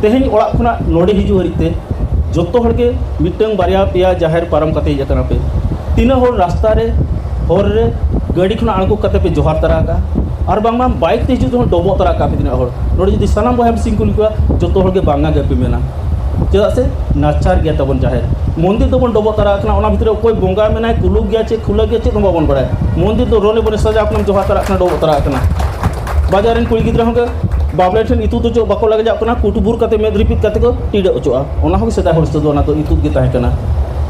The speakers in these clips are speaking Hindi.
तेहें ओड़ा खुना नोडे हिजू हरिते जोतो हर के मिटंग बारिया पेया जाहिर पारम कते जकना पे तीना होर रास्ता रे होर रे गाड़ी खुना आणको कते पे जोहार तरा का और बांगमा बाइक ते हिजू डोबो तरा का पे तीना होर नोडे जदि सानाम बहा सिंह कुल को जोतो हर के बांगा गे पे मेना चेदा से नाचार गया तबन जाहिर मंदिर तो बन डोबो तरा कना ओना भितरे कोई बोंगा मेना कुलु गया चे खुला गया चे तो बाबन बड़ाय मंदिर तो रोने बने सजा अपना जोहार तरा कना डोबो तरा कना बाजारन कुड़ी गिद्रा होगे बाबले ठन इतु तो बाको लगे जाकना कुटबुर कते में रिपीट कते को टीडे ओचोआ ओना हो सेदा होर से दोना तो इतु गे ताहे कना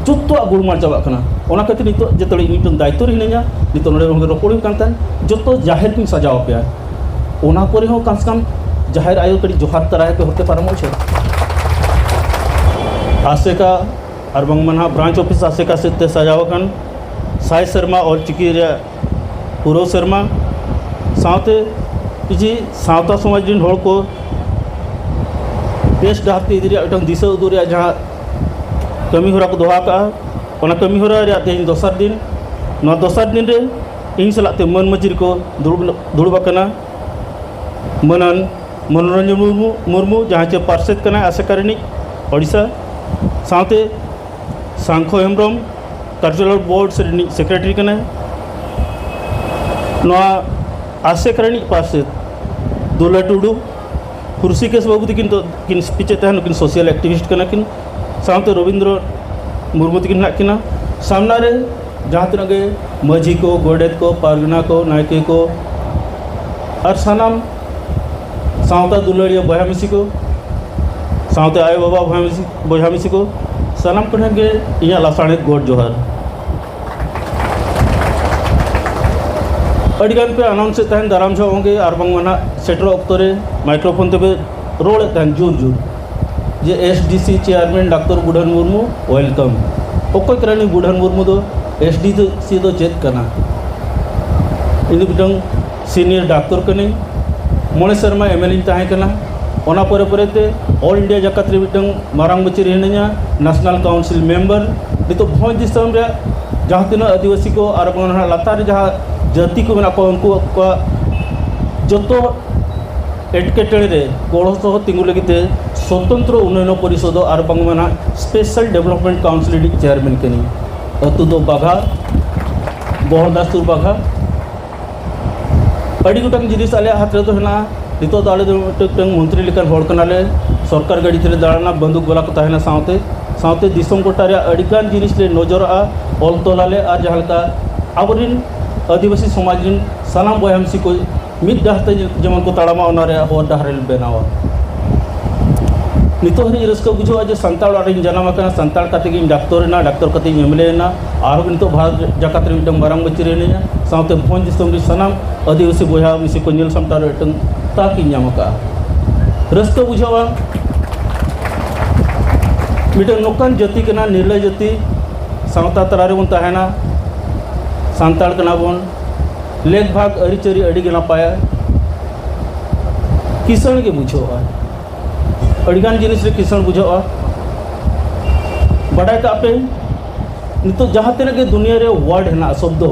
जोतो गुलमार चाबा कना ओना कते नितो जेतोले मिटन दायित्व हिनया नितो नोडे होगे रोपड़ी कांतन जोतो जाहिर किन सजाव पे ओना परे हो कम से कम जाहिर आयो कड़ी जोहार तराय पे होते पारमो छे आसेका और बंगमना ब्रांच ऑफिस आसेका से सजाव कन साय शर्मा और चिकी रे पूर्व शर्मा साथे जी सावता समाज दिन होड़ को बेस्ट डाहते इधर एक दिशा उदूर जहाँ कमी होरा को दोहा का ओना कमी होरा रे तेज दोसर दिन न दोसर दिन रे इन सलाते मन मजिर को दुड़बा कना मनन मनोरंजन मुर्मू जहाँ चे पार्षद कना आसेकारिनी ओडिशा साथे सांखो हेम्ब्रम कल्चरल बोर्ड सेक्रेटरी कना नवा आसेकारिनी पार्षद दुला टुडू हुर्षिकेश बाबू तकिन तो किन पीछे तहन किन सोशल एक्टिविस्ट कना किन साथे रविंद्र मुर्मू तकिन ना किना सामना रे जहाँ तना गे माझी को गोडेत को पारगना को नायके को और सानाम सावता दुलड़िया बहा मिसी को सावते आयो बाबा बहा मिसी को सानाम को गे इया लासाणे गोड जोहार अड़ीगान पे अनाउंस से तहन दाराम छो होंगे और बंगमना सेटर ऑक्टोरे माइक्रोफोन तबे रोल तहन जोर जोर जे SDC chairman doctor Budhan Murmu welcome ओको करनी बुढ़न मुर्मू दो एसडीसी दो चेत कना इन बिटंग सीनियर डॉक्टर कने मोणे शर्मा एमएलए ताहे कना ओना परे परे ते ऑल इंडिया जकात रे बिटंग मारांग बचिर हिनया नेशनल काउंसिल मेंबर नितो भोज दिसम रे जहाँ तीन आदिवासी को और बंगना लातार जहाँ जाति को मेना को उनको जोतो एटकेटड़े रे गोड़ सह तिंगु लगिते स्वतंत्र उन्नयन परिषद और बंगमना स्पेशल डेवलपमेंट काउंसिल चेयरमैन कनी अतु दो बाघा बहरदासुर बाघा अड़ी गोटांग जिनिस आले हाथ रे तो हेना नितो दाले दो मंत्री लेकर होड़ कनाले सरकार गाड़ी थे दाड़ना बंदूक वाला को ताहेना सावते सावते दिसम गोटा रे अड़ीगान जिनिस ले नजरआ ऑल तोलाले और जहां आबरिन आदिवासी समाज सानाम बयामसी को मिद डाहते जमन को ताड़ामा ओनारे होर डाहरे बनावा नितो हरी रस्को बुझो जे संताल आरिन जनामा कना संताल काते गिन डॉक्टर कते एमएलए ना आरो नितो भारत जकात रे मिटम बारांग बचिरे ने सावते भोज दिसम रि सानाम आदिवासी बया मिसी को नेल समतार एटंग ताकि न्यामका रस्को बुझवा मिटन नोकान जाति कना निर्लय जाति सावता तरारे बन ताहेना सांताल कना बन लेख भाग अरिचरी अड़ी के नपाया किसान के बुझोआ अड़ीगान जिनिस रे किसान बुझोआ बड़ाई का पे नितो जहाँ तेना के दुनिया रे वर्ड है शब्द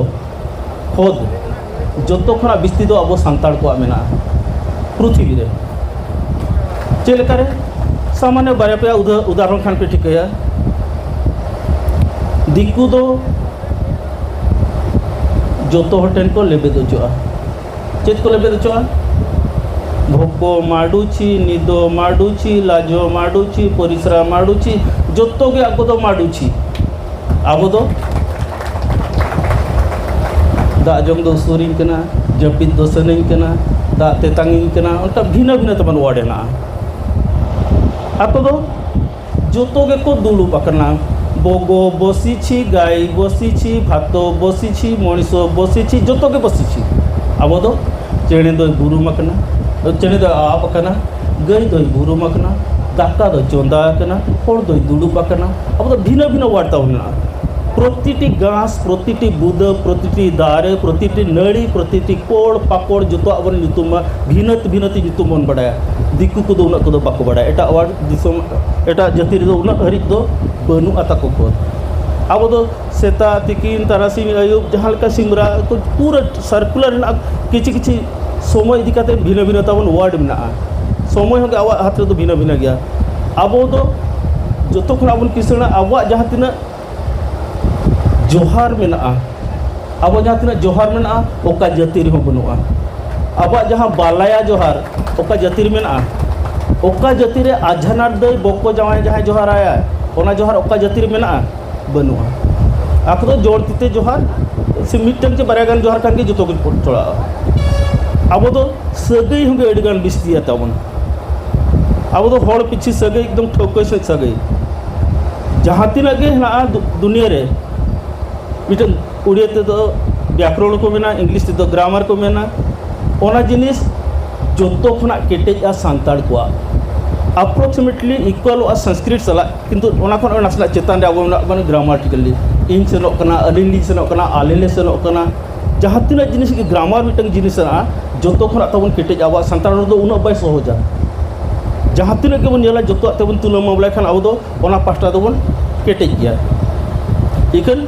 खोद जोतो खना बिस्ती दो अब सांताल को मेना पृथ्वी रे चेलका रे सामान्य बारे पे उदाहरण खान पे ठिकया दिकु दो जोतो होटेन को लेबे दोचोआ चेत को लेबे दोचोआ भोको माडुची निदो माडुची लाजो माडुची परिश्रा माडुची जोतो के आगो दो माडुची आबो दो दा जंग दो सुरिन कना जपित दो सनिन कना दा तेतांगिन कना उनका भिन्न भिन्न तमन वार्ड है ना आपको दो जोतो के को दुलु पकड़ना बोगो बसी छी गाय बसी छी भातो बसी छी मनीषो बसी छी जोतो के बसी छी अब दो चेणे दो बुरु मकना चेणे दो आ पकना गई दो बुरु मकना दाका दो चोंदा कना होड़ दो दुडु पकना अब तो भिन्न भिन्न वार्ता होना प्रतिटी घास प्रतिटी बुद प्रतिटी दारे प्रतिटी नड़ी प्रतिटी कोड़ पाकोड़ जो अब नुतुम भिन्नत भिन्नति नुतुम बन बड़ाया दिकु को उना को बाको बड़ाया एटा वार्ड दिसम एटा जाति रे उना हरिक दो बनु आता को अब दो सेता तिकिन तारासिंग आयुब जहाँ लेका सिमरा तो पूरा सर्कुलर किछि किछि समय इदी काते भिन्न भिन्न ताबन वार्ड मेना समय होगे आवा हाथ रे भिना भिना गया अब दो जो खना बन किसना अब जहाँ तीना जोहार में अब जहाँ तीना जोहार में ओका जाति रे बनुआ अब जहाँ बालाया जोहार ओका जाति में ओका जाति रे आझानार दई बको जावाय जहाँ जोहार आया ओना जोहार ओका जाति रे बनुआ आप तो जोड़ तीते जोहार से मिट्टन से बारगान जोहार कान के जो तो चढ़ा अब तो सगई होंगे अड़गान बिस्तिया तबन अब तो हड़ पिछी सगई एकदम ठोक से सगई जहाँ तीना गे ना दुनिया रे मिट्टन उड़िया ते तो व्याकरण को मेना इंग्लिश ते तो ग्रामर को मेना ओना जिनिस जोतो खना केटेजा सांताड़ को अप्रोक्सीमेटली इक्वल संस्कृत सला किंतु ओना खन नासना चेतान रे अब माने ग्रामाटिकली इन सेनोक कना अलिली सेनोक कना आलेले सेनोक कना जहाँ तीना जिनिस की ग्रामर मिटन जिनिस जोतो खना तबन केटेज अब सांताड़ दो उना बाय सहजा जहाँ तीना के बन नेला जोतो तबन तुला मामला खान अब दो ओना पास्टा दो बन केटेज गया इकन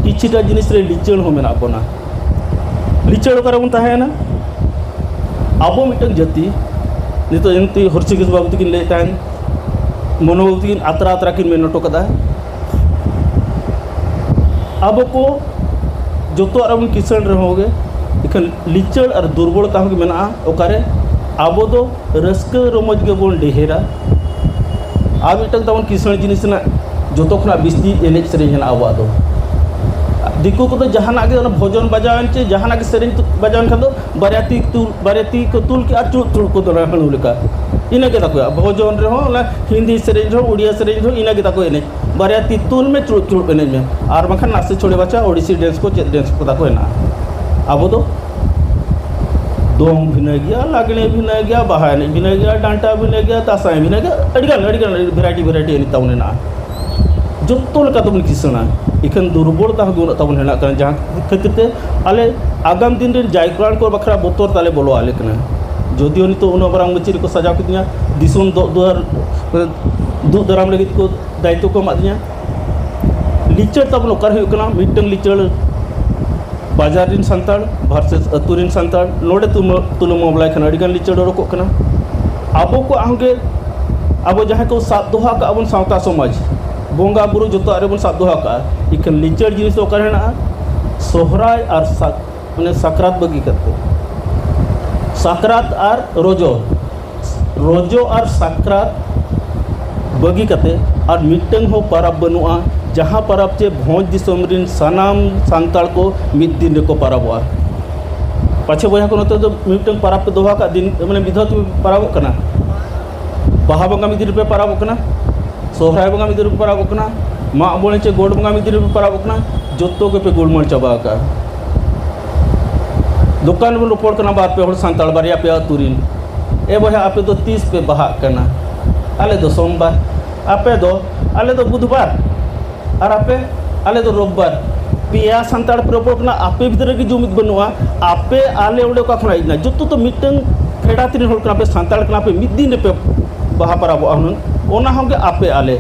किछिटा जिनिस रे लिचण हो मेना बना लिचण करे बन ताहेना अब मिटन जाति नितो जंती हर्षिकेश बाबू तकिन ले तान मनो बाबू तकिन आतरा आतरा किन मेन नटो कदा अब को जोतो आर किसान रे होगे इखन लिचड़ और दुर्बलता होगे मेना ओकारे अब दो रस्क रमज के बोन डेहेरा आ मिटन तबन किसान जिनिस ना जोतो खना बिस्ती एनेज सेरेंज ना अब दो दिक्कु को तो जहाना के भोजन बजावन चे जहाना के सेरेंज बजावन खान दो बारियाती को तुल के चुड़ चुड़ को तो हणु लेका इना के ताको भोजन रे हो हिंदी सेरेंज हो उड़िया सेरेंज हो इना के ताको एने बारियाती तुल में चुड़ चुड़ एनेज में और बखान नाचे छोड़े बच्चा ओडिसी डांस को डांस को ताको एना अब दो दोंग भिना गया लागणे भिना गया बाहा एनेज भिना गया डांटा भिना गया तासाय भिना गया अड़गान भेराइटी एने ताउने ना जोतो लेका तबन किसना इखन दुर्बलता होगे तबन हेना कना जहाँ खातिर ते आले आगाम दिन रे जायक्रान को बखरा बोतर ताले बोलो आले कना जदियो नितो उन बराम मचिर को सजा किदिया दिसुन दुआर दु दराम लगित को दायित्व को मादिया लिचड़ तबन ओकर हो कना मिटन लिचड़ बाजार रिन संताड़ वर्सेस अतुरिन संताड़ नोडे तुलो मामला खना अडिगान लिचड़ रको कना आबो को आंगे आबो जहाँ को सात दोहा का अबन सावता समाज बोंगा बुरु जो आरे बन साब दोहा का इखन लिचड़ जिनिस ओकर हेना सोहराय और माने साकरात बगी करते साकरात और रोजो और साकरात बगी करते और मिटंग हो परब बनुआ जहाँ परब चे भोज दिसम रिन सनाम सांताड़ को मिद दिन को परबवा पाछे बया को नते तो मिटंग परब पे दोहा का दिन माने विधत परब कना बाहा बंगा मिद दिन पे परब कना सोहराय बंगा मिद दिन परब कना मा बोले चे गोड़ बंगा मिद दिन पे परब कना जोतो के पे गोलमोल चाबा का दुकान में रोपड़ करना बात पे सांताड़ बारिया पे तुरीन ए बहा आपे दो 30 पे बहा करना आले दो सोमवार आपे दो आले दो बुधवार और आपे आले दो रोबवार पिया सांताड़ पे रोपड़ करना आपे भीतर की जुमिद बनुआ आपे आले ओडे का खना इना जो तो मिटंग फेड़ा तीन होल करना पे सांताड़ करना पे मिद दिन पे बहा पराबो आहुन ओना होगे आपे आले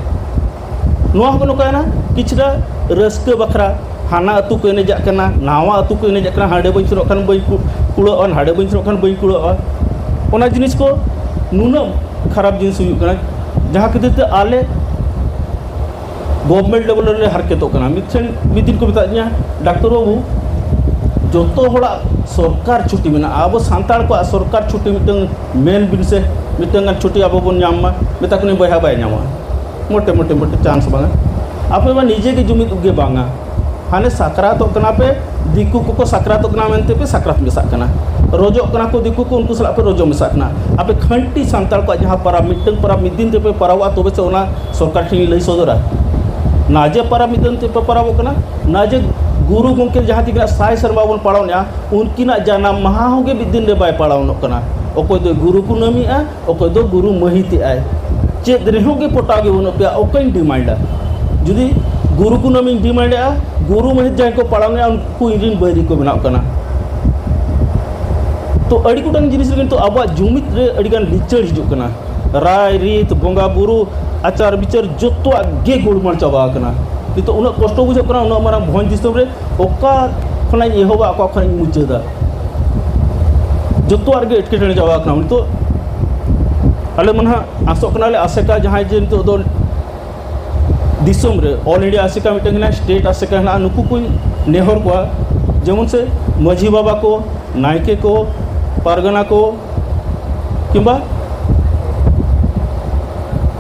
नोआ हो नोका ना किछरा रस्क बखरा हाना अतु को एनेजा करना नावा अतु को एनेजा करना हाडे बई सुरो खान बई कुड़ोन हाडे बई सुरो खान बई कुड़ोन ओना जिनिस को नुना खराब जिनिस हुई करना जहाँ खातिर ते आले गवर्नमेंट लेवल रे हरकत करना मिद दिन को बता डाक्टर बाबू जो तो होड़ा सरकार छुट्टी में अब सांताड़ को सरकार छुट्टी मिटंग मेन बिन से मिटंग छुट्टी अब बन नामा मेता को बहा बाय नामा मोटे मोटे मोटे चांस बांगा आपे बा निजे के जुमिद उगे बांगा हाने साकरात कना पे दिकु को साकरात कना मेनते पे साकरात मेसा कना रोजो कना को दिकु को उनको सला पे रोजो मेसा कना आपे खंटी सांताड़ को जहाँ परा मिटंग परा मिद दिन ते पे परावा तबे से ओना सरकार ठिन लई सदरा नाजे परा मिद दिन ते पे परावो कना नाजे गुरु गंके जहाँ तीन साय शर्मा बन पढ़ावना उनकिना जाना महा होगे मिद दिन रे बाय पढ़ावन कना ओकोय दो गुरु कुनामी आ ओकोय दो गुरु महिते आय चेद रेहो के पोटागे बन पे ओकन डिमांडा जुदी गुरु कुनामी डिमांड आ गुरु महित जहाँ को पढ़ावना उनको इन बैरी को बना कना तो अड़ी कुटांग जिनिस तो अब जुमित रे अड़ीगान लिचड़ हिजुकना राय रीत बोंगा बुरु आचार विचार जोतो गे गुड़मण चाबा कना तो उन कष्ट बुझे उन मारा भोज दिसम रे ओका खना एहबा ओका खना मुचादा जोतो आगे एटकेटने चाबा कना तो आले मन आसोग कनाले आसेका जहाँ जे नितो दो दिसोम रे ऑल इंडिया आसेका मिटंग ना स्टेट आसेका ना नुकु को नेहर को जेमन से माझी बाबा को नायके को पारगना को किंबा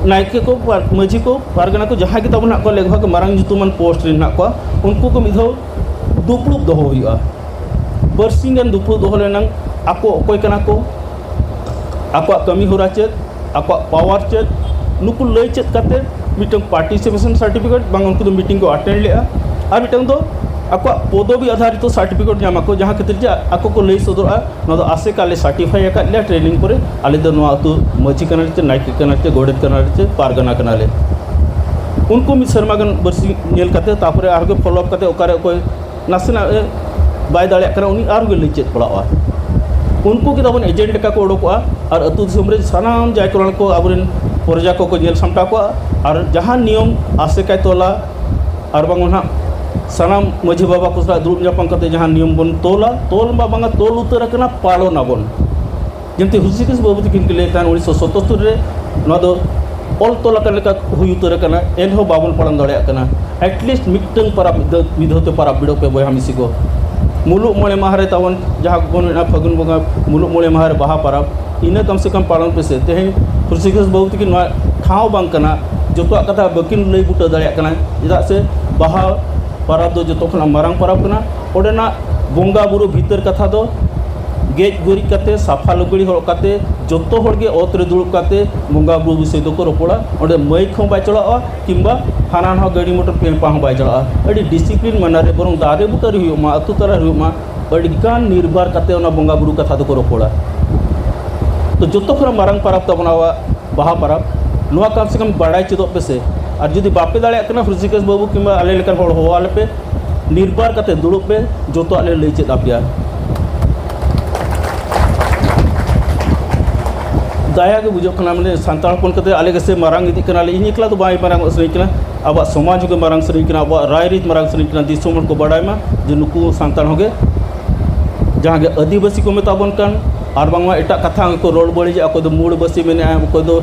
नायके को माझी को पारगना को जहाँ के तब को लगभग मारंग जुतुमान पोस्ट रे ना को उनको को मिधो दुपड़ुब दोहो हुआ बरसिंगन दुपड़ुब दोहो लेना आको अकोय कना को आको कमी होरा चेत आको पावर चेत नुकु लय चेत काते मिटंग पार्टिसिपेशन सर्टिफिकेट बांग उनको तो मीटिंग को अटेंड लेआ और मिटंग दो आको पदवी आधारित तो सर्टिफिकेट जामा को जहाँ खातिर जे आको को लय सदोरा न दो आसे काले सर्टिफाई अकाद ले ट्रेनिंग करे आले दो नवा तो मजी कना चे नायके कना चे गोडेत कना चे पारगना कना ले उनको मिद शर्मा गन बरसी नेल काते तापरे आगे फॉलो अप काते ओकारे कोई नासेना बाय दाड़े कना उनी आरो लय चेत पड़ावा उनको के तबन एजेंट का को ओडोकवा और अतु दिसम रे सानाम जायकरण को आबरेन प्रजा को जेल सामटा को और जहाँ नियम आसे काय तोला और बांगना सानाम माझी बाबा को दुरुब जापान करते जहाँ नियम बन तोला तोल बा बांगा तोल उतर करना पालो ना बन जमते हुसिकिस बाबू तकिन के लेतान 1977 रे न दो ऑल तोला का लेका हुई उतर करना एनहो बाबन पालन दड़या करना एटलीस्ट मिटंग पारा विधोते पारा बिडो पे बय हमिसी को मुलुक मोड़े माहरे तवन जहाँ बन फगुन बंगा मुलुक मोड़े माहरे बाहा पाराब इना कम से कम पालन पे से तेहें हुसिकिस बाबू तकिन ठाव बांग करना जोतो कथा बकिन लय बुटा दड़या करना चेदा से बाहा पाराब दो जो खना मारंग पाराब कना ओडेना बोंगा बुरु भीतर कथा दो गेज गुरी काते साफा लुगड़ी हर काते जोतो हर गे ओतरे दुड़ुब काते बोंगा बुरु विषय दो को रोपड़ा ओडे मैक हो बाय चलाआ किंबा हानान हो गाड़ी मोटर पेंपा हो बाय चलाआ अडी डिसिप्लिन मानारे बरंग दारे बुतर हुमा अतु तरा हुमा अडी गान निर्भर काते ओना बोंगा बुरु कथा दो को रोपड़ा तो जोतो खना मारंग पाराब तबनावा बाहा पाराब नुआ कम से कम बड़ाई चेदो पे से और जुदी बापे दाड़े कना हुसिकिस बाबू किंबा आले लेकर होड़ हो आले पे निर्भर काते दुड़ुब पे जोतो आले लय चेद आपिया दाया के बुझो खना माने सांताल पन कते आले के से मारंग इति कना ले इन एकला तो बाय मारंग सरी कना अब समाज के मारंग सरी कना अब रायरीत मारंग सरी कना दिसोमन को बड़ाई मा जे नुकु सांताल होगे जहाँ के आदिवासी को मेताबन कान और बांगमा एटा कथा को रोड बड़ी जे अको दो मूड़बासी मेने अको दो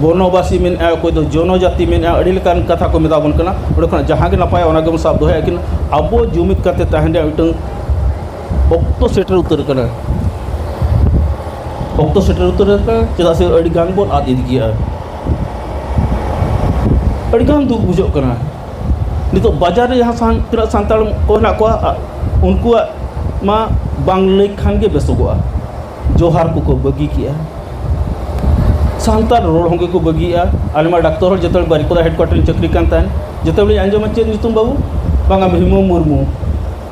बनवासी मेने अको दो जनजाति मेने अड़ी लेकान कथा को मेताबन कना ओडे खना जहाँ के नपाय ओना के साब दोहे लेकिन अबो जुमित करते तहने मिटंग ऑक्टो सेटर उतर कना ऑक्टो सेटर उतर कना चेदा से अड़ी गान बोल आद इद गिया अड़ी गान दुख बुझो कना नितो बाजार रे जहाँ तिना सांताल को ना को उनको मा बांग लय खान के बेसोगोआ जोहार को बगी किया सांताल रोड होंगे को बगिया आलमा डाक्टर जतल बारिकोदा हेडक्वार्टर चक्री कान तान जतबे आंजम चेद नितुम बाबू बांगा भीमो मुर्मू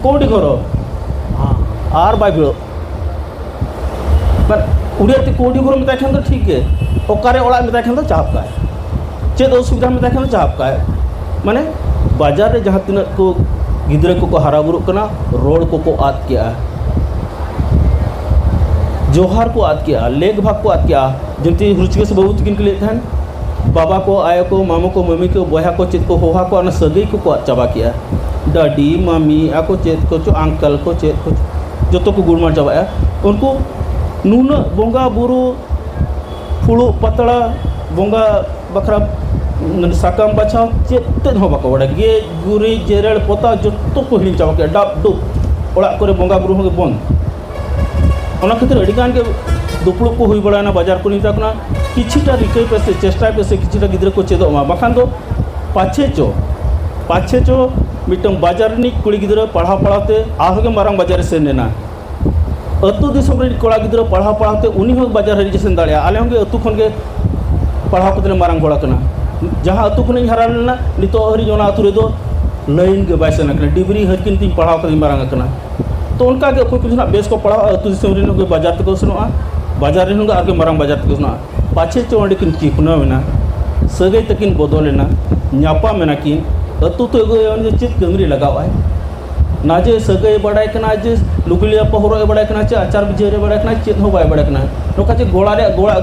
कोडी घर आर बाय बिलो पर उड़िया ते कोडी घर में खान तो ठीक है ओकारे ओला में खान तो चाप का चेद असुविधा में खान तो चाप का माने बाजार रे जहाँ तीन को गिद्रे को हारा बुरुक कना रोड को आद किया जोहार को आद किया लेग भाग को आद किया जमती हुसिकिस बाबू तकिन के लिए बाबा को आयो को मामू को मम्मी को बया को चेत को होहा को अना सगई को आद चाबा किया दादी मम्मी आको चेत को चो अंकल को चेत को जो तो को गुड़मार चाबाया उनको नून बोंगा बुरु फुड़ू पतड़ा बोंगा बखरा साकाम बाछा चेत हो बाको बड़ा गे गुरी जेरड़ पोता जो तो को हिल चाबा किया डाब डुब ओड़ा करे बोंगा बुरु होगे बंद ओना खातिर अड़ीगान के दुपड़ुब को हुई बड़ाना बाजार को निता कना किछिटा रिकई पे से चेष्टा पे से किछिटा गिद्रे को चेदो मा बाखान दो पाछे चो मिटम बाजार नि कुड़ी गिद्रे पढ़ा पढ़ाते आहोगे मारंग बाजार से नेना अतु दिसम रे कोड़ा गिद्रे पढ़ा पढ़ाते उनी हो बाजार हरि जैसे दाड़िया आले होंगे अतु खन के पढ़ा कते मारंग गोड़ा कना जहाँ अतु खन हरा लेना नितो हरि जोना अतु रे दो लाइन के बायसन कना डिबरी हरकिन तीन पढ़ा कते मारंग कना तो उनका के कोई कुछ ना बेस को पढ़ा अतु दिसम रे को बाजार तक सुनोआ बाजार रे आगे मारंग बाजार तक सुनोआ पाछे चोंडी किन चिपना मेना सगई तकिन बदलेना न्यापा मेना किन अतु तो एगो चेत कंगरी लगावा है ना जे सगई बड़ाई कना जे लुगलिया पहरो बड़ाई कना चे आचार बिचारे बड़ाई कना चेत हो बाय बड़ाई कना नोका चे गोड़ा रे गोड़ा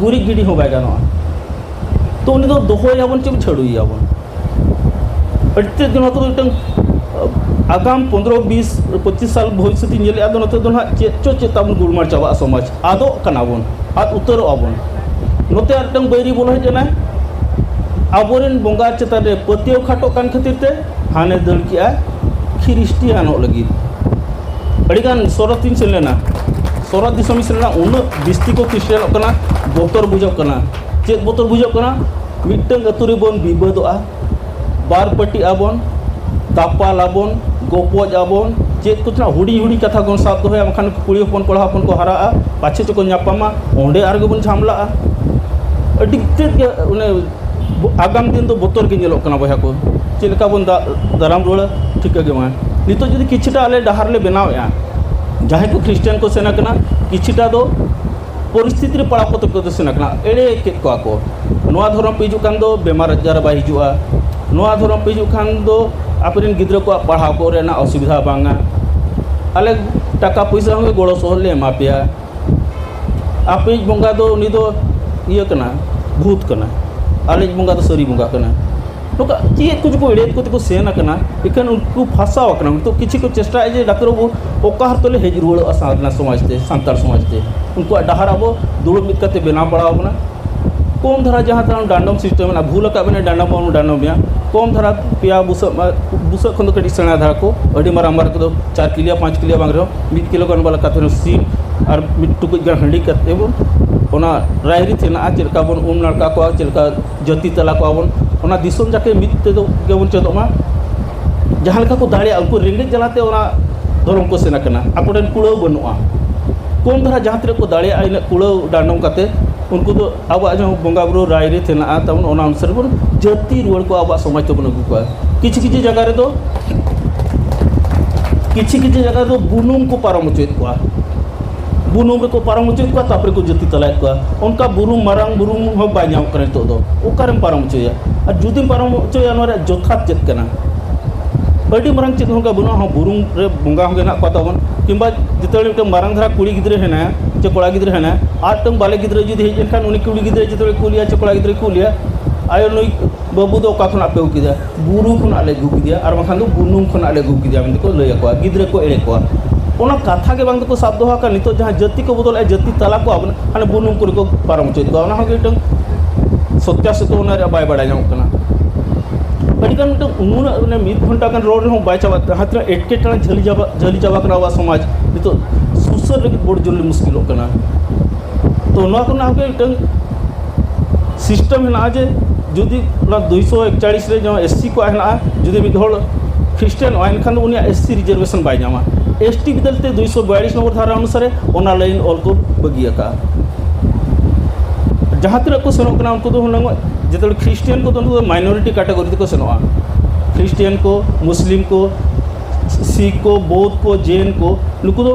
गुरी गिडी हो बाय गानो तो उनी दो दोहो याबन चे छड़ुई याबन अट्टे दिन तो इटंग आगाम 15-20-25 साल भविष्य नेले आदो नते दो ना चेत चो चेत ताबन गुड़मार चाबा समाज आदो कनाबन आद उतर आबन नोते आरटंग बैरी बोलो जना आबोरेन बोंगा चेतान रे पतियो खाटो कान खातिर ते हाने दल किया ख्रिस्टियानो लगी अड़ीगान सोरत दिन से लेना सोरत दिसम से लेना उन बिस्ती को ख्रिस्टियानो कना बोतर बुझो कना चेत बोतर बुझो कना मिटंग अतुरी बोन बिबदोआ बार पट्टी आबोन तापाल आबोन गोपोज आबोन चेत कुछ ना हुडी हुडी कथा कोन साब दो है मखान कुड़ी हपन कोड़ा हपन को हरा पाछे चको न्यापामा ओंडे आरगे बन झामला अडी चेत उन्हें आगाम दिन तो बोतर के जेलो कना बया को चेलका बन दाराम रोड़ा ठीक है मा नितो जदि किछटा आले डहार ले बनाव या जहां को ख्रिस्टियन को सेना कना किछटा दो परिस्थिति रे पड़ा पत को सेना कना एड़े के को नोआ धरम पे हिजु कान दो बेमार आजार बाय हिजुआ नोआ धरम पे हिजु खान दो आपरेन गिद्रा को पढ़ाव को रेना असुविधा बांगा आले टाका पैसा हम गोड़ो सोहर ले एमा पेया आपे बंगा दो उनी दो इया कना भूत कना आले बंगा दो सरी बंगा कना नोका चेत कुछ को एड़े को सेना कना इकन उनको फसाव कना तो किछि को चेष्टा है जे डाक्टर वो ओका हर तले हेज रुड़ साधना समाज ते संताल समाज ते उनको डहार अब दुड़ मित कते बेना पड़ा बना कम धारा जहाँ तरह डांडम सिस्टम ना भूल का बने डांडम पाऊँ डांडम या कम धारा पिया बुस खन कटी सेना धारा को अड़ी माराम मार को 4 किलिया 5 किलिया बांग रहो 1 किलो गन वाला कथे सीम और टुकुज गन हंडी कते बन रायरी थे ना चलका बन उम नाड़का को चलका जति तला को बन ओना दिसोम जाके मिते दो गेबन चेदोमा जहाँ लेका को दाड़िया उनको रेंगे जलाते ओना धर्म को सेना कना आकोडेन कुड़ाव बनुआ कम धारा जहाँ तक को दाड़िया इन कुड़ाव डांडम कते उनको तो अब जो बंगा बुरु रायरी थे ना तब ओना अनुसार बन जति रुआड़ को अब समाज तो बन अगू को किछि किछि जगह रे दो किछि किछि जगह दो बुनुम को पारम चेत को बुनुम रे को पारम चेत को तापर को जति तलाय को उनका बुरुम मारांग बुरुम हो बाजाव करे तो दो ओकारम पारम चोया और जुदी पारम चोया नोरे जोथात चेत कना अड़ी मारंग चेत होगा बुना हम बुरुम रे बंगा होगे ना को तबन किंबा जितले एक मारंग धारा कुड़ी गिद्रे है ना चे कोड़ा गिद्रे है ना आठ तंग बाले गिद्रे जुदी हेजन खान उनी कुड़ी गिद्रे जितले कुलिया चे कोड़ा गिद्रे कुलिया आयो नई बाबू दो का खना पे उकिदा बुरु खना ले गुकिदिया और मखान दो बुनुम खना ले गुकिदिया में को लय को गिद्रे को एड़े को ओना कथा के बांग को शब्द होका नितो जहां जति को बदल जति तला को अपन हाने बुनुम को पारम चोय को ओना होगे टंग सत्यासत ओना रे बाय बडा जाम कना अड़ीगान उन्होंने 1 घंटा गान रोड रे बाय चाबा हाथ एटके टना झली जाबा कना वा समाज नितो सुसर लगे बड़ जल्दी मुश्किल कना तो नोआ को ना होगे टंग सिस्टम है ना जे जुदी 241 रे जो एससी को है ना जुदी मिद होल ख्रिस्टियन आइन खान उनिया एससी रिजर्वेशन बाय जामा एसटी बदलते 242 नंबर धारा अनुसार ओना लाइन ऑल को बगिया का जहाँ तक को सेनों कना उनको तो हुनंग जितने ख्रिस्टियन को तो उनको माइनॉरिटी कैटेगरी को सेनोआ ख्रिस्टियन को मुस्लिम को सिख को बौद्ध को जैन को नुकु तो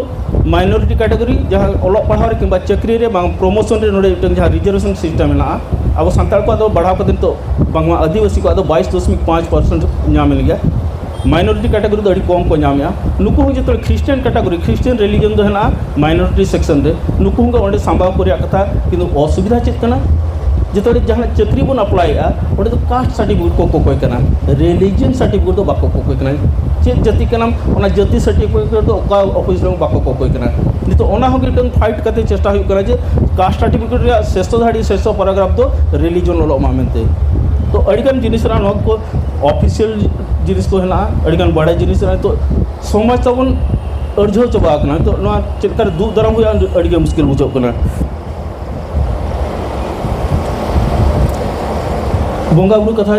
माइनॉरिटी कैटेगरी जहाँ ओलोग पढ़ाव किंबा चक्री रे बांग प्रमोशन रे नोडे जहाँ रिजर्वेशन सिस्टम है अब सानताल को बढ़ाव कर तो बांगमा आदिवासी को 22.5% नाम गया माइनॉरिटी कैटेगरी तो कम को नाम नुकु जो ख्रिस्टियन कैटेगरी ख्रिस्टियन रिलीजन तो है माइनॉरिटी सेक्शन रे नुकु अंडे संभाव कर कथा कि असुविधा चेकना जो जहाँ चक्री बन अप्लाइया वो तो कास्ट सर्टिफिकेट को कोई करना रिलीजन सर्टिफिकेट तो बाको कोई करना चेक जाति का जाति सर्टिफिकेट तो ऑफिस बाको कोई करना नितो ओना होगे टंग फाइट करते चेष्टा हुई करा जे कास्ट सर्टिफिकेट रे शेष धाड़ी शेष पैराग्राफ तो रिलीजन ओलो मानते तो अड़ीगान जिनिस को ऑफिशियल जिनिस को है अड़ीगान बड़ा जिनिस तो समाज तबन अर्झो चाबा तो चेक दूध दाराम हुआ अड़ीगे मुश्किल बुझाना बंगा बुरु कथा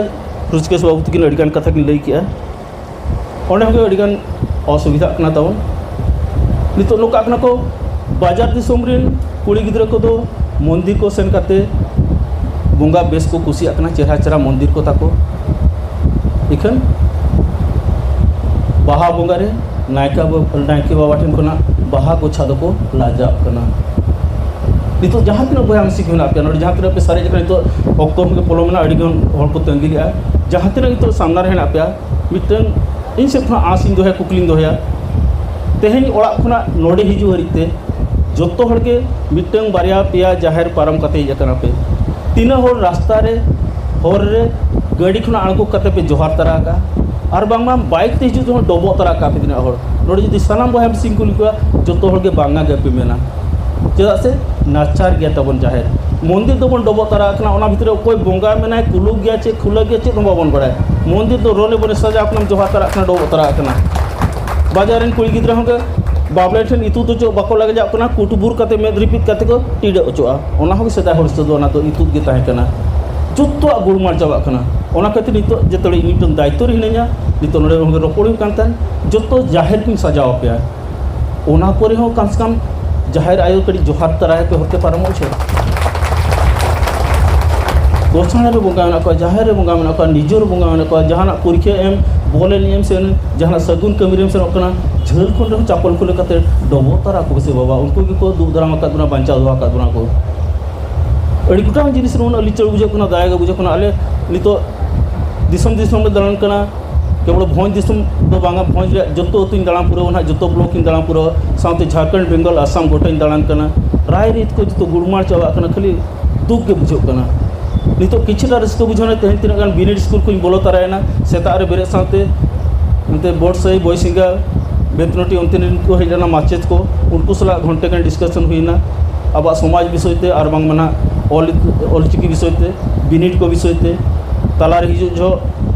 रुचकेश बाबू तकिन अड़ीगान कथा किन लई किया ओंडे होगे अड़ीगान असुविधा कना तबन नितो नोका कना को बाजार दिसोम रेन कुड़ी गिद्रा को दो मंदिर को सेन काते बंगा बेस को कुसिया कना चेहरा चेहरा मंदिर को ताको इखन बाहा बंगा रे नायके बाबा ठेन खना बाहा को छादो को लाजा कना नितो जहाँ तीन बया मिसी होना पे जहाँ तीन पे सारे तो अक्टोबर के पोलो में अड़ीगन हर को तंगिलिया जहाँ तीन तो सामना रहना पे मिटन इन से खना आस इन दोया कुकलिंग दोया तेहन ओड़ा खना नोडे हिजु हरिते जोतो हर के मिटन बारिया पिया जाहिर पारम कते जकना पे तीन हर रास्ता रे हर रे गाड़ी खना आणको कते पे जोहार तरा का और बांगमा बाइक ते हिजु डबो तरा का पे दिन हर नोडे जदि सनाम बया मिसी को लिखा जोतो हर के बांगा गे पे मेना चेदा से नाचार गया तबन जाहिर मंदिर तो बन डबो तरा कना ओना भितर कोई बोंगा मेना कुलुग गया चे खुला गया चे बाबन बड़ाय मंदिर तो रोले बने सजा अपना जोहा तरा कना डबो तरा कना बाजार कुड़ी गिद्रा होंगे बाबले ठेन इतु तो जो बाको लगे जाकना कुटुबुर काते में रिपीट काते को टीडे ओचोआ ओना हो सेदा हर से दो ना तो इतु गे ताहे कना जुत्तो गुड़मार चाबा कना ओना खातिर नितो जेतले इनिटन दायित्व रे हिनया नितो नोडे होंगे रोपड़ी कांतन जुत्तो जाहिर किन सजाव पे ओना परे हो कम से कम जाहिर आयो कड़ी जोहार तराय पे होते पारमो छे गोसाणा रे बोंगा ना को जाहिर रे बोंगा ना को निजोर बोंगा ना को जहाना पुरखे एम बोले नियम से जहाना सगुन कमिरम से ओकना झल खन रे चापल खुले कते डबो तरा को से बाबा उनको की को दुख दराम का दुना बांचा दुआ का दुना को अड़ी गुटा जिनिस रे अली चल बुझे कोना दायगा बुझे कोना आले नितो दिसम दिसम में दलन कना केवल भोज दिसम दो बांगा भोज रे जतो तुन दलान पुरो ना जतो ब्लॉक इन दलान पुरो साउथ झारखंड बेंगल आसाम गोटे दलान कना राय रीत को जतो गुड़मार चावा कना खाली दुख के बुझो कना नितो किछटा रस्को बुझोना तेहन तिना गान बिनेड स्कूल को बोलो तरायना सेता रे बेरे साथे अंते बोर्ड सही बॉयसिंगा बेतनोटी अंतिन को हेजना माचेत को उनको सला घंटे गान डिस्कशन हुईना अब समाज विषय ते और बांग मना ऑल चिकी विषय ते बिनेड को विषय ते तालार हिजो जो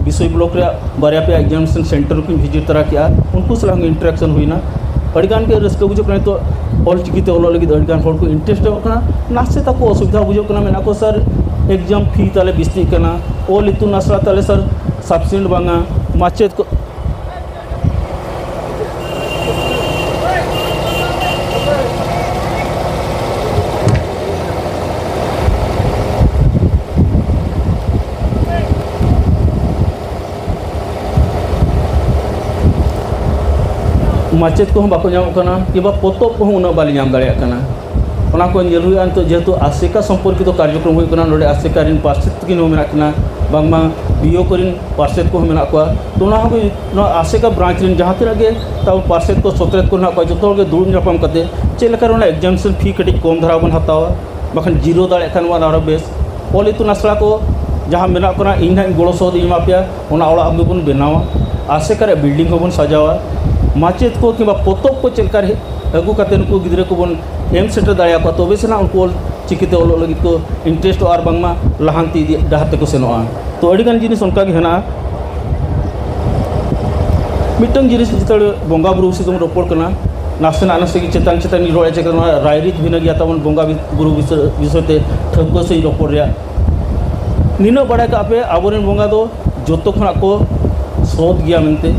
विषय ब्लॉक रे बारिया पे एग्जामिनेशन सेंटर को विजिट तरा किया उनको सला इंटरेक्शन हुईना अड़गान के रस्को बुझो कना तो ऑल चिकी ते ओलो लगी अड़गान हर को इंटरेस्ट होकना नासे ताको असुविधा बुझो कना मेना को सर एग्जाम फी ताले बिस्ती कना ओल इतु नसला ताले सर सफिशिएंट बांगा माचेत को माचेत को बाको नाम कना कि बा पोतोब को उना बाली नाम दाड़े कना ओना को नेल हुई तो जेहेतु आसेका संपर्कित कार्यक्रम हुई कना नोडे आसेका रिन पार्षद किन हो मेना कना बांगमा बीओ करिन पार्षद को मेना को तो ना हो नो आसेका ब्रांच रिन जहां तिना गे ता पार्षद को सतरत को ना को जतो गे दुड़ जापाम कते चे लेकर ओना एग्जामिनेशन फी कटी कम धरा बन हतावा बखन जीरो दाड़े खान वा आरो बेस ओली तो नसला को जहां मेना कना इन ना गोड़ो सोद इमा पिया ओना ओड़ा अब बन बनावा आसेका रे बिल्डिंग को बन सजावा माचेत को कि पोतोब को चलकर अगू करते उनको गिद्रे को बन एम सेटर दाया को तबे से ना उनको चिकिते ओलो लगी को इंटरेस्ट और बांगमा लहांती डाहते को सेनोआ तो अड़ीगान जिनिस उनका गे हेना मिटन जिनिस जितड़े बोंगा बुरु से तुम रोपड़ कना नासे नासे की चेतान चेतान रोए चेक रायरित भिना गया तबन बोंगा बुरु विषय ते ठगको से रोपड़ रे निनो बड़ा का पे आबोरेन बोंगा दो जोतो खना को सोद गया मनते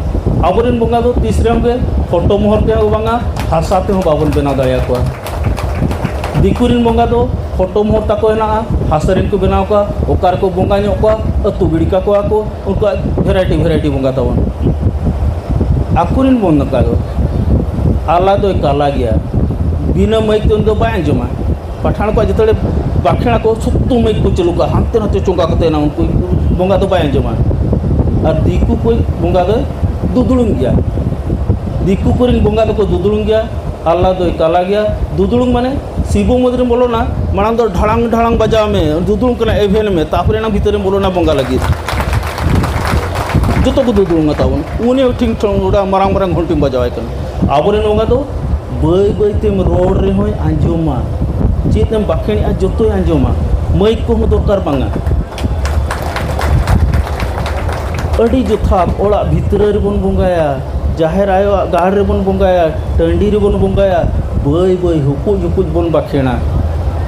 आबोरेन बोंगा दो तीसरे होंगे फोटो मोहर पे बांगा हासा पे हो बाबन बना दाया को दिकुरिन बोंगा दो फोटो मोहर तको हेना हासरिन को बनाव का ओकार को बोंगा नो को अतु बिड़का को उनको वेराइटी बोंगा तवन आकुरिन बोन का दो आला दो काला गया बिना मैक तो बाय जमा पठान को जतले बाखेना को सुत्तु मैक को चलुका हांते नते चोंगा कते ना उनको बोंगा तो बाय जमा और दिकु कोई बोंगा दो दुदुलुंग गया दिकु कोरिन बोंगा तो को दुदुलुंग गया आल्ला दो काला गया दुदुलुंग माने शिवो मदरे बोलो ना मांग दो ढांग ढांग बजाव में दुदुलुंग कना एवेन में तापरे ना भीतर बोलो ना बोंगा लगी जो तो को दुदुलुंग तावन उने ठिंग ठोंगड़ा मारांग मारांग घंटी बजावाय कना आबोरे बोंगा दो बय बय तेम रोड रे होय आंजोमा चेतम बाखेणी जतो आंजोमा मैक को दरकार बांगा अड़ी जोथात ओड़ा भीतर रे बन बोंगाया जाहिर आयो गाड़ रे बन बोंगाया टंडी रे बन बोंगाया बय बय हुकुज हुकुज बन बाखेना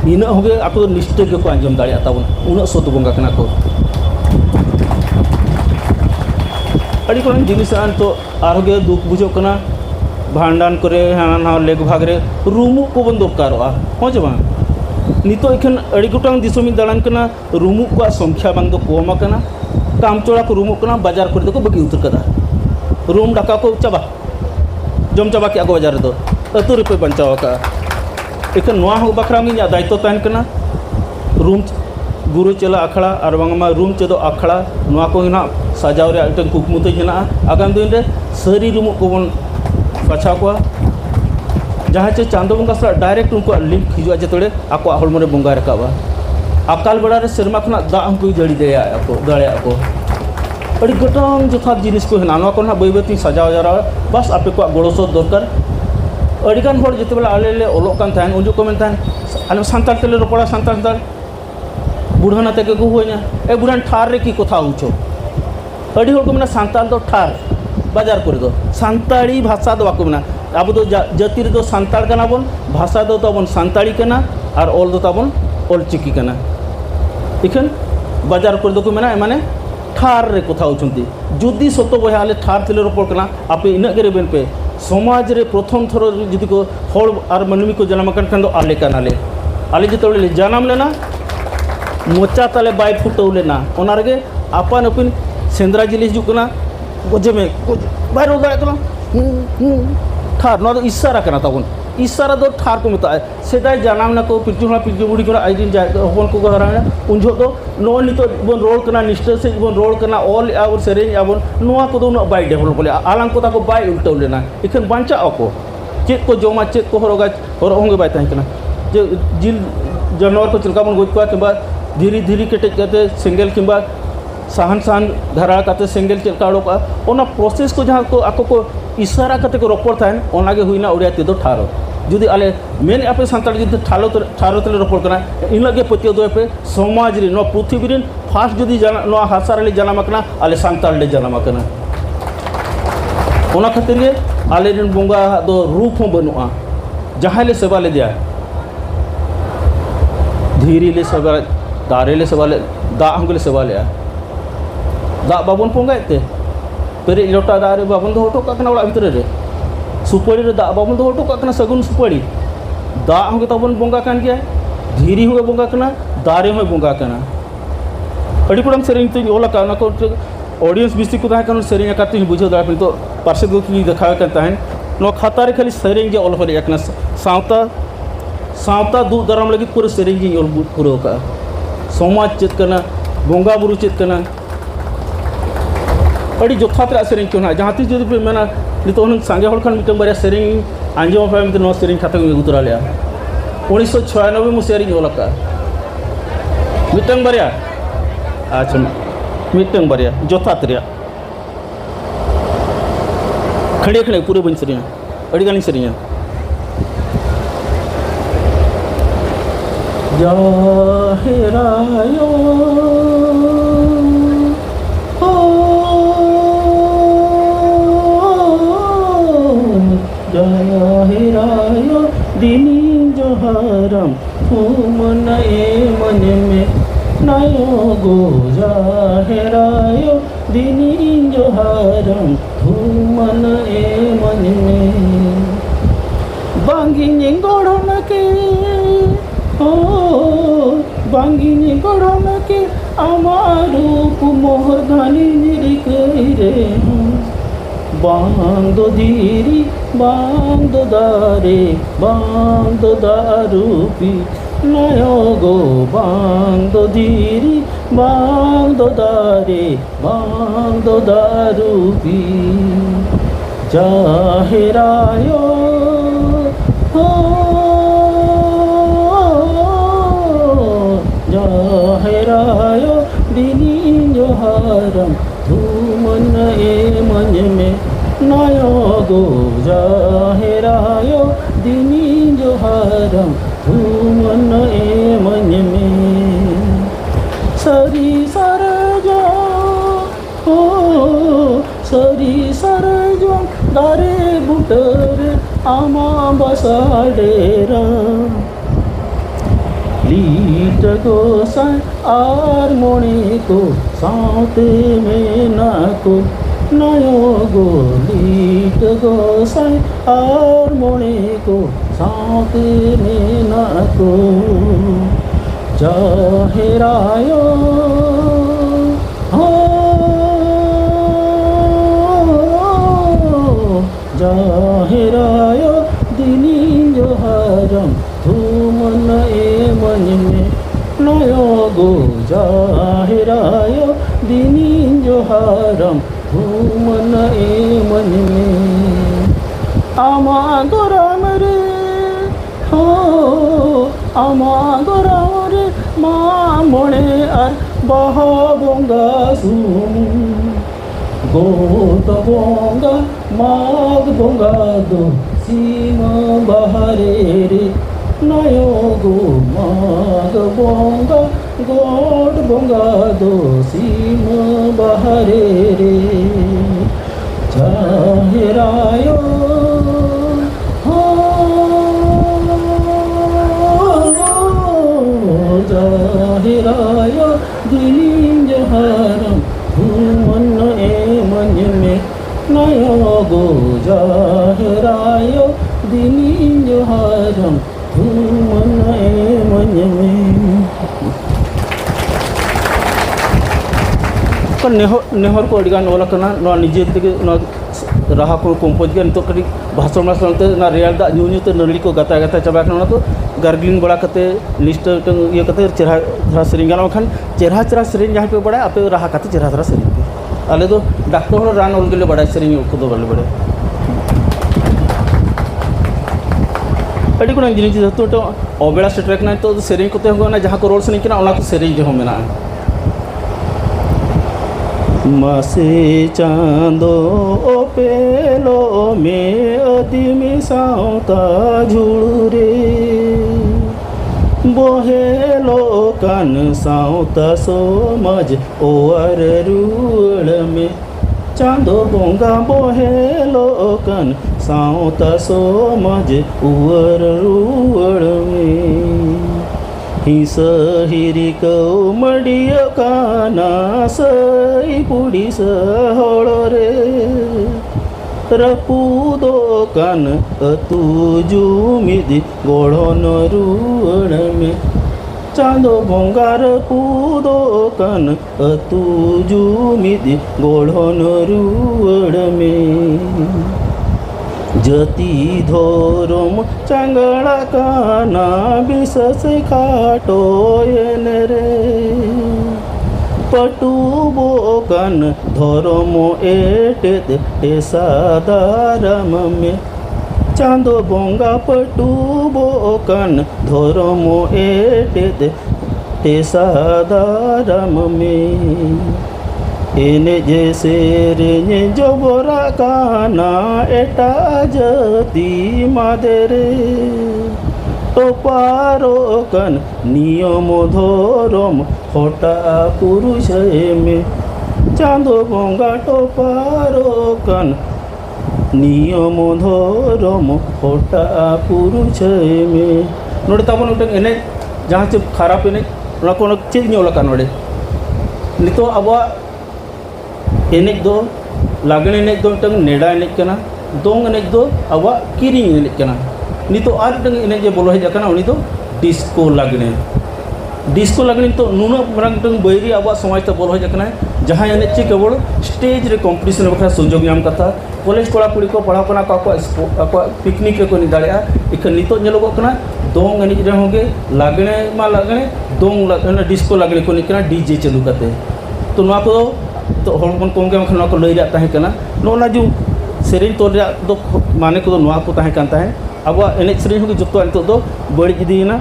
इन होगे आपको निष्ठे के को आंजम दाड़िया ताबन उन सत बोंगा कना को अड़ी कोन जिनिस आन तो आरोगे दुख बुझो कना भांडान करे हाना लेग भाग रे रूमु को बन दरकारोआ हो जमा नितो इखन अड़ी गोटांग दिसोमी दालान कना रूमु को संख्या बांग दो कोमा कना काम चोड़ा को रूम कना बाजार कर को बगी उतर कदा रूम डाका को चाबा जम चाबा के आगो बाजार दो अतु रुपये बंचाव का इखन नोआ हो बखरा में दायित्व तहन कना रूम गुरु चला अखड़ा और बांगमा रूम चेदो अखड़ा नोआ को ना सजाव रे अटन कुकमुते हेना आगाम दिन रे सरी रूम को बन बचाव को जहाँ चे चांदो बंगा सला डायरेक्ट उनको लिंक हिजुआ जतोड़े आको हलमो रे बंगा रकाबा अकाल बड़ा रे सेरमा खना दा हमको जड़ी दया को दाड़े को अड़ी गोटांग जोथा जिनिस को हेना नोआ को ना बय बती सजाव जरा बस आपे को गोड़ो सो दरकार अड़ीगान हर जिते बेला आले ले ओलोग कान थान उन को मेन आले सानताल तेले रोपड़ा सानताल बुढ़ान आते को हुआ ए बुढ़ान ठार रे की कथा उचो अड़ी हर को मेना सानताल दो ठार बाजार करे दो सानताड़ी भाषा दो बाको मेना अब दो जाति रे दो सानताल कना बन भाषा दो ताबन सानताड़ी कना और ऑल दो ताबन ऑलचिकी कना इखन बाजार करे दो को मेना माने ठार रे कथा उचंती जुदी सतो बया आले ठार तेले रोपड़ कना आपे इना गे रेबेन पे समाज रे प्रथम थर जुदी को हर और मनमी को जन्म कन खान दो आले कनाले आले जतले जन्म लेना मोचा ताले बाय फुटौ लेना ओना रगे आपान अपिन सेंद्रा जिले हिजुकना गोजे में बाय रोदा कना ठार नो इशारा कना तबन इशारा दो ठार को मता सेदाय जन्म ना को पिरजुना पिरजु बुड़ी को आइडिन जाय होन को गहरा उनजो दो नो नितो बन रोल कना निष्ठा से बन रोल कना ऑल आवर सेरेंज आबन नोआ को दो बाय डेवलप बोले आलांग को ताको बाय उल्टौ लेना इखन बांचा अको चेत को जोमा चेत को हरोगा हरोंगे बाय ताहे कना जे जिल जानवर को चिलका बन गोज को के धीरे धीरे केटेज करते सेंगल किंबा सहन सहन धरा करते सेंगल चिलका उड़ोका ओना प्रोसेस को जहाँ को आको को इशारा करते को रोपड़ थान ओनागे हुईना उड़िया ते दो ठारो जुदी आले मेन आपे सानताल जुदी ठारो तेले रोपड़ कना इनगे पतियो दो पे समाज रे नो पृथ्वी रे फास्ट जुदी नो हासा रे जन्म कना आले सानताल ले जन्म कना ओना खातिर गे आले रिन बोंगा दो रूप हो बनुआ जहाँ ले सेवा ले दिया धीरे ले सेवा दारे ले सेवा ले दा हमले सेवा ले दा बाबन पोंगाते पेरे लोटा दारे बाबन दो हटो काकना ओड़ा भितर रे सुपाड़ी रे दा बाबन दो हटो काकना सगुन सुपाड़ी दा हमके तबन बोंगा कान गया धीरे हुए बोंगा कना दारे हुए बोंगा कना अड़ी कुडम सेरिंग तो ओला काना को ऑडियंस बिस्ती को ता कान सेरिंग काते बुझो दा तो पार्षद को की दिखावे करता है नो खाता रे खाली सेरिंग जे ओल होले एकना सावता दु दराम लगी पूरे सेरिंग जी ओल पूरो का समाज चेत करना बोंगा बुरु चेत करना अड़ी जोथात रा सेरिंग कोना जहाँ तीस जुदी पे मेना नितो हन सांगे हल खान मिटम बारिया सेरिंग आंजम पे मिते नो सेरिंग खाता को उतरा लिया 1996 मु सेरिंग ओलका मिटम बारिया अच्छा मिटम बारिया जोथात रिया खड़े खड़े पूरे बन सेरिंग अड़ी गानी सेरिंग जाहेरायो हो जाहेरायो दिनी जोहरम मन ए मन में नयो गो जाहेरायो दिनी जोहरम मन ए मन में बांगी निंगोड़न के ओ बांगिनी गढ़न के आमारू कुमोहर धानी निरिकरे बांदो धीरी बांदो दारे बांदो दारूपी नयो गो बांदो धीरी बांदो दारे बांदो दारूपी जाहेरायो हो जाहेरायो दिनी जोहरम मन ए मन में नयो गो जाहेरायो दिनी जोहरम मन ए मन में सरी सरजो हो सरी सरजो दारे बुटर आमा बसाडेरा लीट गोसाई आर मोणी को साथ में ना को नयो गो लीट गोसाई आर मोणी को साथ में ना को जाहेरायो हो जाहेरायो दिनी जोहरम मन ए मन में नयो गो जाहेरायो दिनी जोहरम मन ए मन में आमा गोराम रे हो आमा गोराम रे मा मोणे आर बहा बोंगा सुम गोत बोंगा माघ बोंगा दो सीमा बहारे रे नयो गो माघ बोंगा गोड बोंगा दो सीमा बहारे रे जाहिरायो जाहिरायो दिलिं जहारम धूमन ए मन में नयो गो जाहिरायो दिलिं जहारम धूमन ए मन में kan nehor ko adigan ola kana no nije tege no raha ko compose gan to kadi bhasam masam te na real da nyu nyu te nali ko gata gata chaba kana to gargling bada kate list teng ye kate cerha cerha sering gana khan cerha cerha sering jaha pe bada ape raha kate cerha cerha sering ale do doctor hol ran ol gele bada sering ko do bale bade adi kuna jinich to to obela track na to sering ko te ho na jaha ko rol sering kana ola ko sering je ho mena मासे चांदो पेलो में अदिमी साउता झुड़े बोहेलो कान साउता सोमज ओवर रूड़ में चांदो बोंगा बोहेलो कान साउता सोमज ओवर रूड़ में हिरी कौ मडिय काना सई पुड़ी सहोड़ रे रपूदो कान अतु जुमिदि गोड़न रूड़ में चांदो बोंगार पूदो कान अतु जुमिदि गोड़न रूड़ में जति धोरम चांगड़ा काना बिसस खाटो रे पटु बोकन धोरम एटे टेसादारम में चांदो बोंगा पटु बोकन धोरम एटे टेसादारम में एने जैसे रे जोबरा काना एटा जति मादेरे टोपारो कन नियम धोरम होटा पुरुष में चांदो बोंगा टोपारो कन नियम धोरम होटा पुरुष में नोड़े ताबन उठन एने जहाँ से खराब एने ना कोनो चीज नहीं लगा नोड़े नितो अब एनेज दो लागण एनेज दो मिटन नेड़ा एनेज कना दोंग एनेज दो अब किरिंग एनेज कना नितो आर मिटन एनेज बोलो हेज कना उनी दो डिस्को लागणे तो नुना मरंग मिटन बैरी अब समाज ते बोलो हेज कना जहां एनेज चे केवल स्टेज रे कॉम्पिटिशन बखरा सुजोग नाम कथा कॉलेज कोड़ा कुड़ी को पढ़ा पना को पिकनिक रे को निदाड़िया इखन नितो नेलोग कना दोंग एनेज रे होगे लागणे मा लागणे दोंग लागणे डिस्को लागणे को निकना डीजे चालू करते तो नुआ को तो हॉर्मोन कम के को लई ना जो सेरिंग तो दो माने को नुआ को ताहे कान ताहे अब एने सेरिंग हो जो नितो दो बड़ी इदीना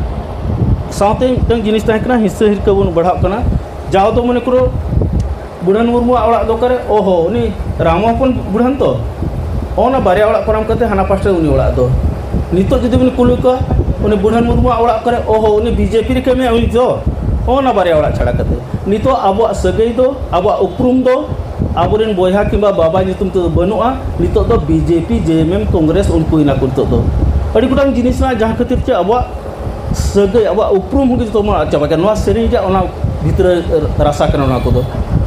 साथे मिटन जिनिस ताहे कना हिस्सा हिरका बन बढ़ा कना जाओ तो मने करो बुढ़ान मुर्मु ओड़ा दो करे ओहो उनी रामोपन बुढ़ान तो ओना बारिया ओड़ा परम कते हाना पास्टर उनी ओड़ा दो नितो जदि बन कुलु को उनी बुढ़ान मुर्मु ओड़ा करे ओहो उनी बीजेपी रे केमे उनी जो ओना बारिया ओड़ा छाड़ा कते नितो अब सगई दो अब उपरुम दो आबोरेन बोया किंबा बाबा नितुम तो बनुआ नितो दो बीजेपी जेएमएम कांग्रेस उनको इना को तो अड़ी गुटांग जिनिस ना जहां खातिर चे अब सगई अब उपरुम हो तो मा चाबा नवा सेरी जा ओना भितर रासा कना ना को दो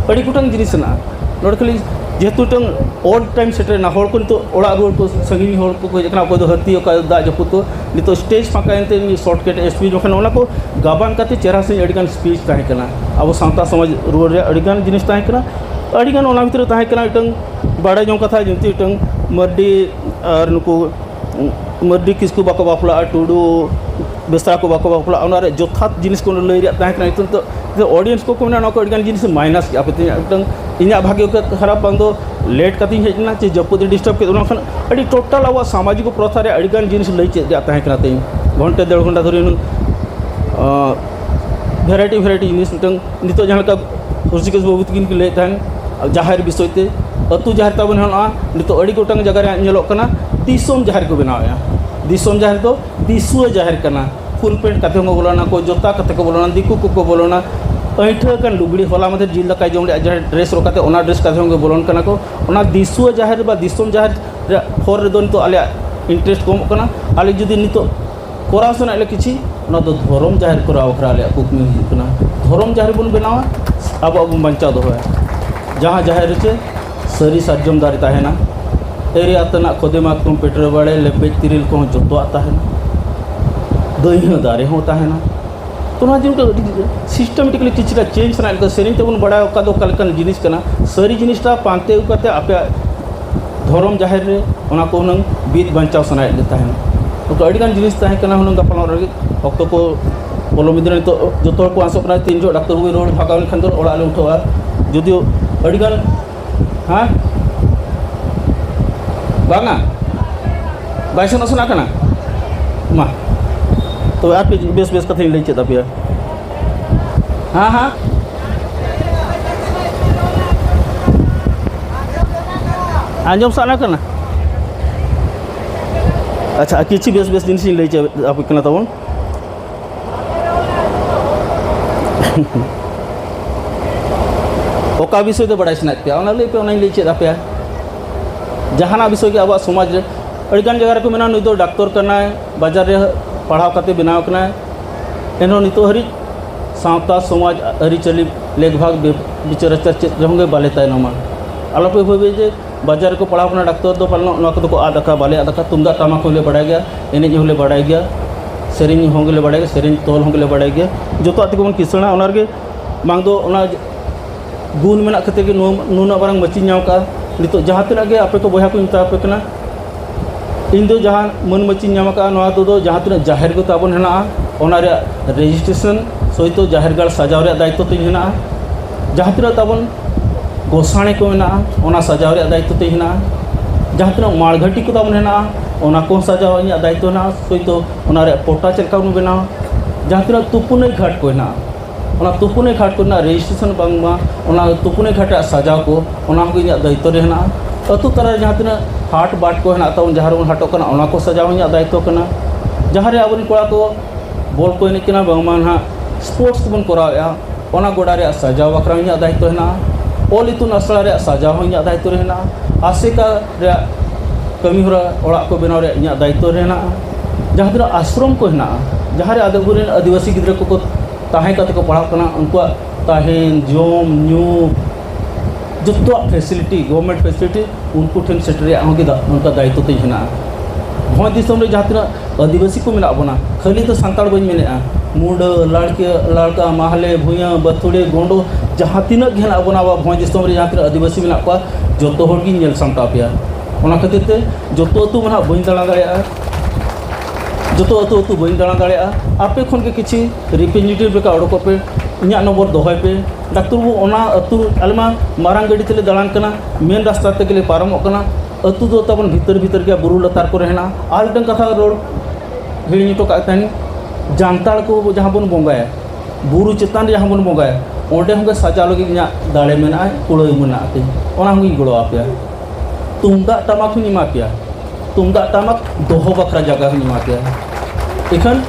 अड़ी गुटांग जिनिस ना नोडकली जेतु टंग ऑड टाइम सेटर ना होड़ को तो ओड़ा रोड को संगी होड़ को जकना को दो हती का दा जपु तो नितो स्टेज फाका एनते शॉर्टकट स्पीच जखन ओना को गाबान काते चेहरा से अड़ीगान स्पीच ताहे कना अब सांता समाज रोड रे अड़ीगान जिनिस ताहे कना अड़ीगान ओना भितर ताहे कना टंग बाड़ा जो कथा जंती टंग मर्डी और नुको मर्डी किसको बाको बापला टुडू बेसरा को बाको बापला ओना रे जोथात जिनिस को लई रे ताहे कना तो ऑडियंस को ना को अड़ीगान जिनिस माइनस आपते टंग इना भाग्य को खराब बंदो लेट कती हेजना चे जपुद डिस्टर्ब के ओना खन अड़ी टोटल अब सामाजिक प्रथा रे अड़ीगान जिनिस लई चे ताहे कना ते घंटे 1.5 घंटा धरि भेराइटी जिनिस टंग नितो जहां का ऋषिकेश बाबू तकिन के लई थान जाहिर विषय ते अतु जाहिर ताबन हनआ नितो अड़ी गोटांग जगह रे नेलोक कना दिसोम जाहिर को बनाया दिसोम जाहिर तो दिसुआ जाहिर कना फुल पेंट कते को बोलना को जोता कते को बोलना दिकु को बोलना ऐठा कन लुगड़ी होला मते जिल लका जोम रे जाहिर ड्रेस रोकाते ओना ड्रेस कते को बोलन कना को ओना दिसुआ जाहिर बा दिसोम जाहिर फोर रे दो नितो आले इंटरेस्ट कम कना आले जुदी नितो कोराव सना ले किछि ओना दो धर्म जाहिर कराव खरा आले कुकमी कना धर्म जाहिर बन बनावा अब बंचा दो है जहाँ जाहिर चे सरी साजम दारी ताहेना एरिया तना खोदेमा कंप्यूटर बाड़े लेपेज तिरिल को जोतवा ताहेना दही दारे हो ताहेना तो ना जो सिस्टमेटिकली किछटा चेंज सना को सेरिंग तेबन बड़ा का दो कलकन जिनिस कना सरी जिनिसटा पांते उकाते आपे धर्म जाहिर रे ओना को नंग बीत बंचाव सना ले ताहेना तो अडिगान जिनिस ताहे कना हुन गपला रे ऑक्टो को बोलो मिदरे तो जोतो को आसो कना तीन जो डॉक्टर हुई रोड भागावन खन तो ओड़ा ले उठवा जदियो अडिगान हाँ बांगा बाइसन असना कना मा तो आप बेस बेस कथे ले चेता पिया हाँ हाँ आंजम साना कना अच्छा किछि बेस बेस जिनिस ले चे आप कना तबन ओका विषय तो बड़ा सना पे ओना ले पे ओना ले चेदा पे जहाना विषय के अब समाज रे अड़गान जगह को मेना नुई दो डॉक्टर करना है बाजार रे पढ़ाव करते बनाव करना है एनो नितो हरि सावता समाज अरिचली लेखभाग विचार चर्चा होंगे बाले तायनमा आलोपे भावे जे बाजार को पढ़ाव करना डॉक्टर दो पालन नवा को आदका बाले आदका तुमदा टामा को ले बढ़ा गया एने होले बढ़ा गया सेरिंग होंगे ले बढ़ा गया सेरिंग तोल होंगे ले बढ़ा गया जो तो आते को मन किसना ओनार के मांग दो ओना गुण में कते के नुना बारंग मची नाव का नितो जहाँ तना के आपे को बहा को इंता पे कना इन दो जहाँ मन मची नाम का नवा दो जहाँ तना जाहिर को ताबन हेना ओना रे रजिस्ट्रेशन सहित जाहिर गाड़ सजाव रे दायित्व ते हेना जहाँ तना ताबन गोसाणे को हेना ओना सजाव रे दायित्व ते हेना जहाँ तना मालघाटी को ताबन हेना ओना को सजाव इन दायित्व ना सहित ओना रे पोटा चलका बना जहाँ तना तुपुने घाट को हेना ओना तुपुने घाट को रजिस्ट्रेशन बांगमा ओना तुपुने घाट सजाव को ओना को इन दायित्व रे हेना अतु तारा जहाँ तना हाट बाट को हेना ताउन जहाँ रे हाटो कना ओना को सजाव इन दायित्व कना जहाँ रे आबन कोड़ा को बॉल को एने कना बांगमा ना स्पोर्ट्स बन कराया ओना गोडा रे सजाव बकरा इन दायित्व हेना ओल इतुन असला रे सजाव इन दायित्व रे हेना आसेका रे कमी होरा ओड़ा को बनाव रे इन दायित्व रे हेना जहाँ तना आश्रम को हेना जहाँ रे आदबुरेन आदिवासी गिद्रा को ताहे कते को पढ़ाव कना उनको ताहेन जोम न्यू जो फैसिलिटी गवर्नमेंट फैसिलिटी उनको ठेन सेटरे उनका दायित्व ते हेना भोज दिसम रे जहाँ तना आदिवासी को मेना बना खाली तो सांताड़ बन मेना मुंड लड़का माहले भूया बथुड़े गोंडो जहाँ तीना हेना बना भोज दिसम रे जहाँ तना आदिवासी मेना को जोतो हर गी नेल सामटा पे ओना खातिर ते जोतो अतु मना बइन दाड़ा दाड़ेया जो अतु बी दाड़ा दाड़ा आपे खन के किसी रिप्रेजेंटेटिव बेका उड़को पे इन नम्बर दोहय पे डाक्टर वो ओना अतु आलमा मारांग गाड़ी तेले दालान कना मेन रास्ता ते गेले पारमो कना अतु दो तबन भीतर भीतर के बुरु लतार को रहना आर डंग कथा रोड हिणी तो कातानी जानताड़ को जहाँ बन बंगाया बुरु चेतान जहाँ बन बंगाया ओंडे होंगे सजा लगे इन दाड़े मेना कुड़ई मेनाते ओना होंगे गड़ो आपे तुमदा टमाक हुई मा पे तुमदा टमाक दोहो बखरा जगह हुई मा पे इखन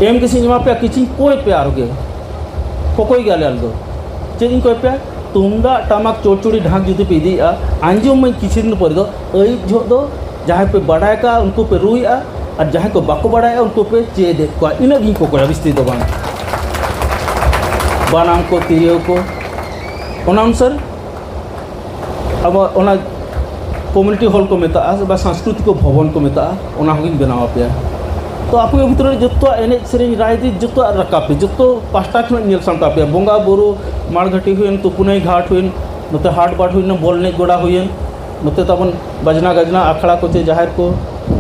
एम किसी निमा पे किसी कोई पे आरोगे कोई गया ले चेक कोई पे तुमदा टमाक चोरचुड़ी ढाक जुदी पे इदी आंजो में किसी दिन पर दो ऐ जो दो जहाँ पे बढ़ाए का उनको पे रुआ और जहाँ को बाको बढ़ाया उनको पे चेद को इन गी को कोड़ा विस्तृत दो बानाम को तिरियो को अनुसार अब ओना कम्युनिटी हॉल को मेता बा सांस्कृतिक भवन को मेता ओना होगी बनावा पे तो आपके भीतर जो एने सेरें राजनीति जो रकापे जो पास्टा खन सामटा पे बंगा बुरु माड़घाटी हुई तुपुनई घाट हुई नोते हाट बाट हुई बॉल एन गोड़ा हुई नोते तबन बजना गजना आखड़ा को चे जाहिर को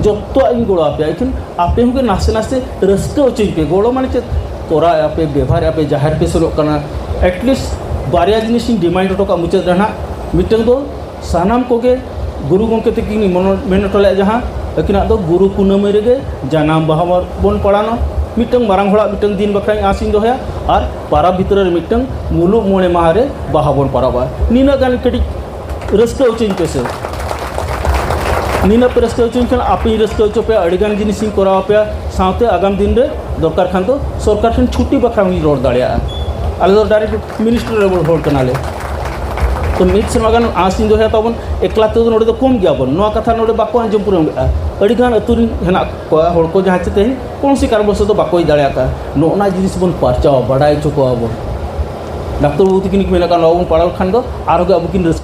जो इन गोड़ा पे लेकिन आपे होंगे नासे नासे रस्ते उचित पे गोड़ो माने तोरा आपे व्यवहार आपे जाहिर पे सुनो करना एटलिस्ट बारिया जिनिस डिमांड हटो का मुचाद रहना मिटन दो सानाम कोगे गुरु गंके तकिन मेन हटो जहाँ अकिना दो गुरु कुनामी रेगे जानाम बाहा बन पड़ानो मिटंग मारांग होड़ा मिटंग दिन बखरा आसिन दोया और पारा भीतर मिटंग मुलुग मोणे माहारे बाहा बन पाराबा नीना गान कटी रस्का उचिन पेसे नीना पे रस्का उचिन खान आपे रस्का उचो पे अड़ीगान जिनिस कोराव पे साथे आगाम दिन रे दरकार खान तो सरकार ठन छुट्टी बखरा रोड दाड़िया आले तो डायरेक्ट मिनिस्टर लेवल होड़ कनाले तो मिट सेमागान आसिन दोया तबन एकला तो नोडे तो कम गया बन नोआ कथा नोडे बाको आंजम पुरंगा अड़ीगान अतुरिन हेना को होड़ को जहां चते कौन सी कारण बस तो बाको दाड़िया का नोना जिनिस बन परचाव बड़ाई चको आबो डाक्टर बाबू तकिन मेना का नबन पड़ाव खान दो आरो अब किन रस्का